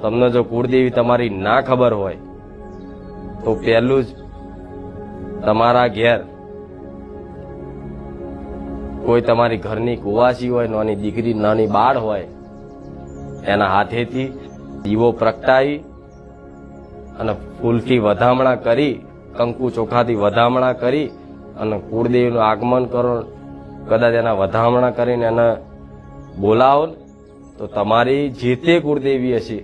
તમને જો કુળદેવી તમારી ના ખબર હોય તો પહેલું જ તમારા ઘેર કોઈ તમારી ઘરની કુવાસી હોય, નાની દીકરી, નાની બાળ હોય, એના હાથેથી દીવો પ્રગટાવી અને ફૂલથી વધામણા કરી, કંકુ ચોખાથી વધામણા કરી અને કુળદેવીનું આગમન કરો. કદાચ એના વધામણા કરીને એને બોલાવો તો તમારી જે તે કુળદેવી હશે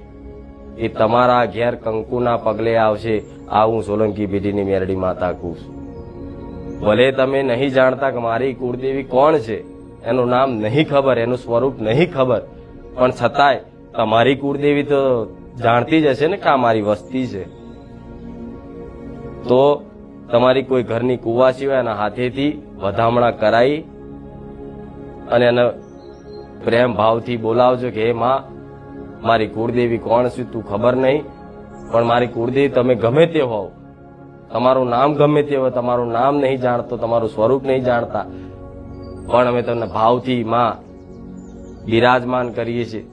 એ તમારા ઘેર કંકુના પગલે આવશે. આ હું સોલંકી પેઢીની મેરડી માતા કહું છું. ભલે તમે નહીં જાણતા કે મારી કુળદેવી કોણ છે, એનું નામ નહીં ખબર, એનું સ્વરૂપ નહીં ખબર, પણ છતાંય તમારી કુળદેવી તો જાણતી જ હશે ને કે આ મારી વસ્તી છે. તો તમારી કોઈ ઘરની કુવાસી હોય એના હાથેથી વધામણા કરાવી અને એને પ્રેમ ભાવથી બોલાવજો કે હે માં, મારી કુળદેવી કોણ છે તું ખબર નહીં, પણ મારી કુળદેવી તમે ગમે તે હોવ, તમારું નામ ગમે તે હોય, તમારું નામ નહીં જાણતો, તમારું સ્વરૂપ નહીં જાણતા, પણ અમે તમને ભાવથી માં બિરાજમાન કરીએ છીએ,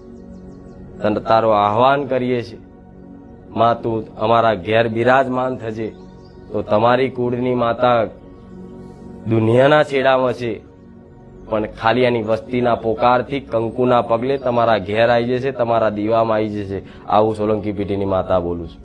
તને તારું આહવાન કરીએ છીએ. માં તું અમારા ઘેર બિરાજમાન થજે. તો તમારી કુળની માતા દુનિયાના છેડામાં છે, પણ ખાલી એની વસ્તીના પોકારથી કંકુના પગલે તમારા ઘેર આવી જશે, તમારા દીવામાં આવી જશે. આવું સોલંકી પેઢીની માતા બોલું છું.